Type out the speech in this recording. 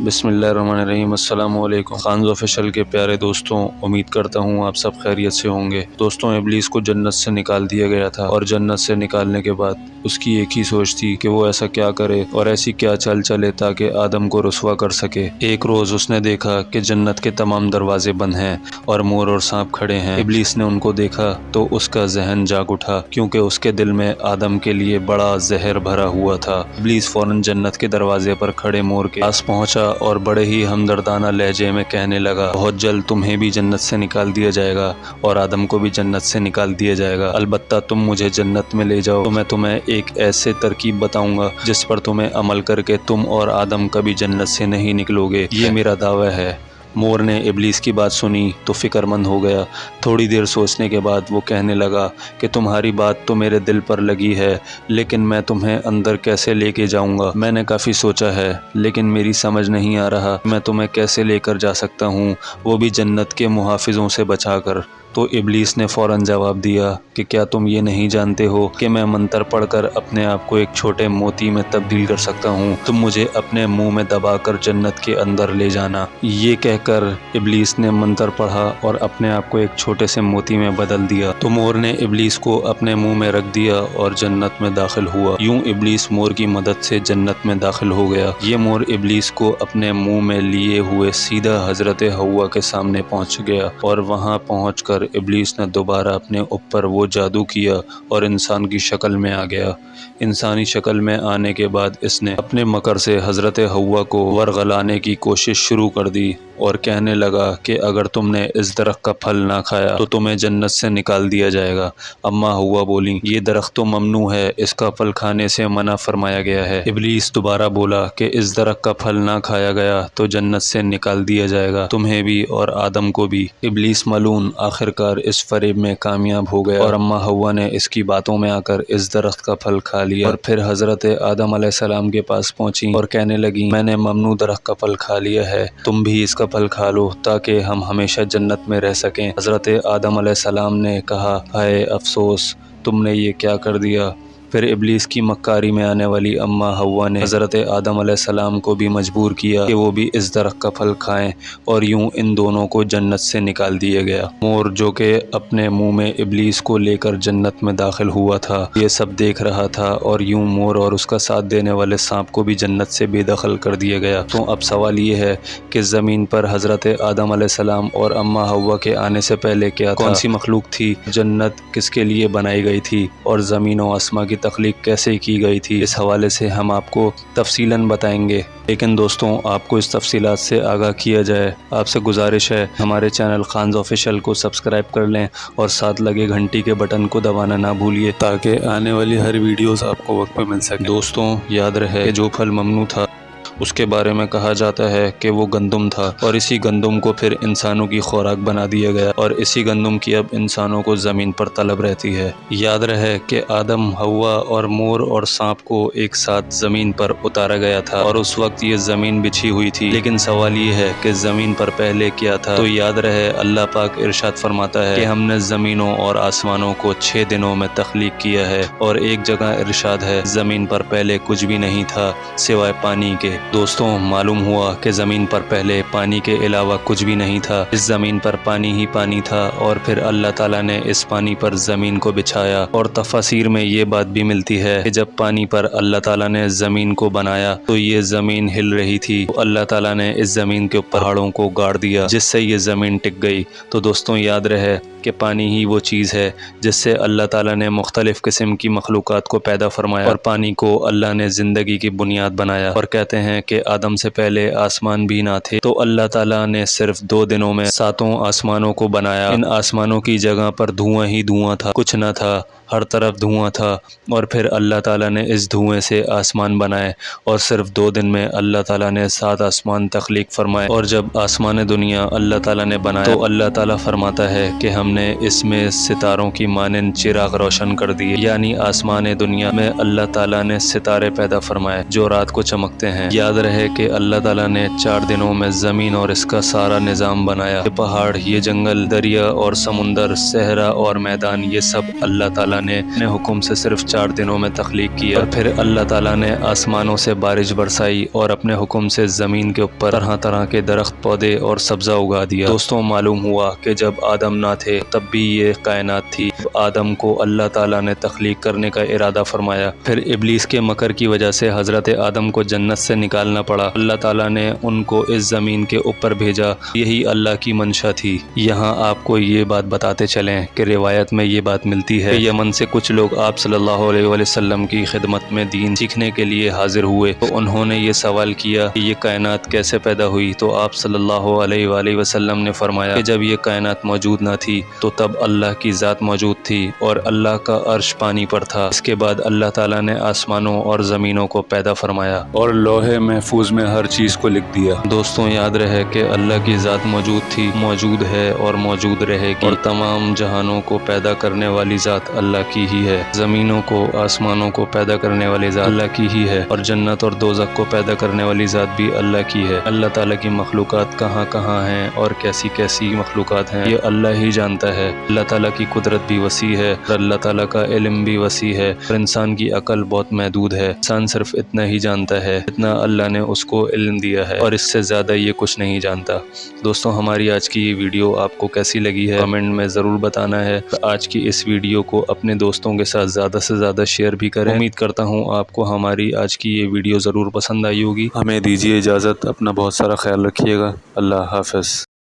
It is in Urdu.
بسم اللہ الرحمن الرحیم۔ السلام علیکم خانز آفیشل کے پیارے دوستوں، امید کرتا ہوں آپ سب خیریت سے ہوں گے۔ دوستوں، ابلیس کو جنت سے نکال دیا گیا تھا، اور جنت سے نکالنے کے بعد اس کی ایک ہی سوچ تھی کہ وہ ایسا کیا کرے اور ایسی کیا چال چلے تاکہ آدم کو رسوا کر سکے۔ ایک روز اس نے دیکھا کہ جنت کے تمام دروازے بند ہیں اور مور اور سانپ کھڑے ہیں۔ ابلیس نے ان کو دیکھا تو اس کا ذہن جاگ اٹھا، کیونکہ اس کے دل میں آدم کے لیے بڑا زہر بھرا ہوا تھا۔ ابلیس فوراً جنت کے دروازے پر کھڑے مور کے پاس پہنچا اور بڑے ہی ہمدردانہ لہجے میں کہنے لگا، بہت جلد تمہیں بھی جنت سے نکال دیا جائے گا اور آدم کو بھی جنت سے نکال دیا جائے گا۔ البتہ تم مجھے جنت میں لے جاؤ تو میں تمہیں ایک ایسے ترکیب بتاؤں گا جس پر تمہیں عمل کر کے تم اور آدم کبھی جنت سے نہیں نکلو گے، یہ میرا دعویٰ ہے۔ مور نے ابلیس کی بات سنی تو فکر مند ہو گیا۔ تھوڑی دیر سوچنے کے بعد وہ کہنے لگا کہ تمہاری بات تو میرے دل پر لگی ہے، لیکن میں تمہیں اندر کیسے لے کے جاؤں گا؟ میں نے کافی سوچا ہے، لیکن میری سمجھ نہیں آ رہا میں تمہیں کیسے لے کر جا سکتا ہوں، وہ بھی جنت کے محافظوں سے بچا کر۔ تو ابلیس نے فوراً جواب دیا کہ کیا تم یہ نہیں جانتے ہو کہ میں منتر پڑھ کر اپنے آپ کو ایک چھوٹے موتی میں تبدیل کر سکتا ہوں؟ تم مجھے اپنے منہ میں دبا کر جنت کے اندر لے جانا۔ یہ کہہ کر ابلیس نے منتر پڑھا اور اپنے آپ کو ایک چھوٹے سے موتی میں بدل دیا۔ تو مور نے ابلیس کو اپنے منہ میں رکھ دیا اور جنت میں داخل ہوا۔ یوں ابلیس مور کی مدد سے جنت میں داخل ہو گیا۔ یہ مور ابلیس کو اپنے منہ میں لیے ہوئے سیدھا حضرت حوا کے سامنے پہنچ گیا، اور وہاں پہنچ کر ابلیس نے دوبارہ اپنے اوپر وہ جادو کیا اور انسان کی شکل میں آ گیا۔ انسانی شکل میں آنے کے بعد اس نے اپنے مکر سے حضرت حوا کو ورغلانے کی کوشش شروع کر دی اور کہنے لگا کہ اگر تم نے اس درخت کا پھل نہ کھایا تو تمہیں جنت سے نکال دیا جائے گا۔ اما حوا بولیں، یہ درخت تو ممنوع ہے، اس کا پھل کھانے سے منع فرمایا گیا ہے۔ ابلیس دوبارہ بولا کہ اس درخت کا پھل نہ کھایا گیا تو جنت سے نکال دیا جائے گا، تمہیں بھی اور آدم کو بھی۔ ابلیس ملعون آخرکار اس فریب میں کامیاب ہو گیا، اور اما حوا نے اس کی باتوں میں آ کر اس درخت کا پھل کھا لیا، اور پھر حضرت آدم علیہ السلام کے پاس پہنچی اور کہنے لگیں، میں نے ممنوع درخت کا پھل کھا لیا ہے، تم بھی اس کا پھل کھا لو تاکہ ہم ہمیشہ جنت میں رہ سکیں۔ حضرت آدم علیہ السلام نے کہا، ہائے افسوس، تم نے یہ کیا کر دیا؟ پھر ابلیس کی مکاری میں آنے والی اما حوا نے حضرت آدم علیہ السلام کو بھی مجبور کیا کہ وہ بھی اس درخت کا پھل کھائیں، اور یوں ان دونوں کو جنت سے نکال دیا گیا۔ مور جو کہ اپنے منہ میں ابلیس کو لے کر جنت میں داخل ہوا تھا، یہ سب دیکھ رہا تھا، اور یوں مور اور اس کا ساتھ دینے والے سانپ کو بھی جنت سے بے دخل کر دیا گیا۔ تو اب سوال یہ ہے کہ زمین پر حضرت آدم علیہ السلام اور اما حوا کے آنے سے پہلے کیا تھا؟ کون سی مخلوق تھی؟ جنت کس کے لیے بنائی گئی تھی؟ اور زمین و آسمان کی تخلیق کیسے کی گئی تھی؟ اس حوالے سے ہم آپ کو تفصیلاً بتائیں گے، لیکن دوستوں آپ کو اس تفصیلات سے آگاہ کیا جائے، آپ سے گزارش ہے ہمارے چینل خانز آفیشل کو سبسکرائب کر لیں اور ساتھ لگے گھنٹی کے بٹن کو دبانا نہ بھولیے تاکہ آنے والی ہر ویڈیوز آپ کو وقت پہ مل سکے۔ دوستوں یاد رہے کہ جو پھل ممنوع تھا اس کے بارے میں کہا جاتا ہے کہ وہ گندم تھا، اور اسی گندم کو پھر انسانوں کی خوراک بنا دیا گیا، اور اسی گندم کی اب انسانوں کو زمین پر طلب رہتی ہے۔ یاد رہے کہ آدم، حوا اور مور اور سانپ کو ایک ساتھ زمین پر اتارا گیا تھا، اور اس وقت یہ زمین بچھی ہوئی تھی، لیکن سوال یہ ہے کہ زمین پر پہلے کیا تھا؟ تو یاد رہے اللہ پاک ارشاد فرماتا ہے کہ ہم نے زمینوں اور آسمانوں کو 6 دنوں میں تخلیق کیا ہے، اور ایک جگہ ارشاد ہے زمین پر پہلے کچھ بھی نہیں تھا سوائے پانی کے۔ دوستوں معلوم ہوا کہ زمین پر پہلے پانی کے علاوہ کچھ بھی نہیں تھا، اس زمین پر پانی ہی پانی تھا، اور پھر اللہ تعالیٰ نے اس پانی پر زمین کو بچھایا۔ اور تفاسیر میں یہ بات بھی ملتی ہے کہ جب پانی پر اللہ تعالیٰ نے زمین کو بنایا تو یہ زمین ہل رہی تھی، تو اللہ تعالیٰ نے اس زمین کے اوپر پہاڑوں کو گاڑ دیا جس سے یہ زمین ٹک گئی۔ تو دوستوں یاد رہے کہ پانی ہی وہ چیز ہے جس سے اللہ تعالیٰ نے مختلف قسم کی مخلوقات کو پیدا فرمایا، اور پانی کو اللہ نے زندگی کی بنیاد بنایا۔ اور کہتے ہیں کہ آدم سے پہلے آسمان بھی نہ تھے، تو اللہ تعالیٰ نے صرف 2 دنوں میں 7 آسمانوں کو بنایا۔ ان آسمانوں کی جگہ پر دھواں ہی دھواں تھا، کچھ نہ تھا، ہر طرف دھواں تھا، اور پھر اللہ تعالیٰ نے اس دھوئیں سے آسمان بنائے، اور صرف 2 دن میں اللہ تعالیٰ نے 7 آسمان تخلیق فرمائے۔ اور جب آسمان دنیا اللہ تعالیٰ نے بنایا تو اللہ تعالیٰ فرماتا ہے کہ ہم نے اس میں ستاروں کی مانند چراغ روشن کر دیے، یعنی آسمان دنیا میں اللہ تعالیٰ نے ستارے پیدا فرمائے جو رات کو چمکتے ہیں، یاد رہے کہ اللہ تعالیٰ نے 4 دنوں میں زمین اور اس کا سارا نظام بنایا۔ یہ پہاڑ، یہ جنگل، دریا اور سمندر، صحرا اور میدان، یہ سب اللہ تعالیٰ نے اپنے حکم سے صرف 4 دنوں میں تخلیق کیا۔ اور پھر اللہ تعالیٰ نے آسمانوں سے بارش برسائی اور اپنے حکم سے زمین کے اوپر طرح طرح کے درخت، پودے اور سبزہ اگا دیا۔ دوستوں، معلوم ہوا کہ جب آدم نہ تھے تب بھی یہ کائنات تھی۔ آدم کو اللہ تعالیٰ نے تخلیق کرنے کا ارادہ فرمایا، پھر ابلیس کے مکر کی وجہ سے حضرت آدم کو جنت سے نکالنا پڑا۔ اللہ تعالیٰ نے ان کو اس زمین کے اوپر بھیجا، یہی اللہ کی منشا تھی۔ یہاں آپ کو یہ بات بتاتے چلیں کہ روایت میں یہ بات ملتی ہے کہ یمن سے کچھ لوگ آپ صلی اللہ علیہ وسلم کی خدمت میں دین سیکھنے کے لیے حاضر ہوئے، تو انہوں نے یہ سوال کیا کہ یہ کائنات کیسے پیدا ہوئی؟ تو آپ صلی اللہ علیہ وسلم نے فرمایا کہ جب یہ کائنات موجود نہ تھی تو تب اللہ کی ذات موجود تھی اور اللہ کا عرش پانی پر تھا۔ اس کے بعد اللہ تعالیٰ نے آسمانوں اور زمینوں کو پیدا فرمایا اور لوح محفوظ میں ہر چیز کو لکھ دیا۔ دوستوں، یاد رہے کہ اللہ کی ذات موجود تھی، موجود ہے اور موجود رہے گی، اور تمام جہانوں کو پیدا کرنے والی ذات اللہ کی ہی ہے۔ زمینوں کو، آسمانوں کو پیدا کرنے والی ذات اللہ کی ہی ہے، اور جنت اور دوزخ کو پیدا کرنے والی ذات بھی اللہ کی ہے۔ اللہ تعالیٰ کی مخلوقات کہاں کہاں ہیں اور کیسی کیسی مخلوقات ہیں، یہ اللہ ہی جانتا ہے۔ اللہ تعالیٰ کی قدرت بھی وسیع ہے اور اللہ تعالیٰ کا علم بھی وسیع ہے، اور انسان کی عقل بہت محدود ہے۔ انسان صرف اتنا ہی جانتا ہے جتنا اللہ نے اس کو علم دیا ہے، اور اس سے زیادہ یہ کچھ نہیں جانتا۔ دوستوں، ہماری آج کی یہ ویڈیو آپ کو کیسی لگی ہے کمنٹ میں ضرور بتانا ہے۔ آج کی اس ویڈیو کو اپنے دوستوں کے ساتھ زیادہ سے زیادہ شیئر بھی کریں۔ امید کرتا ہوں آپ کو ہماری آج کی یہ ویڈیو ضرور پسند آئی ہوگی۔ ہمیں دیجیے اجازت، اپنا بہت سارا خیال رکھیے گا۔ اللہ حافظ۔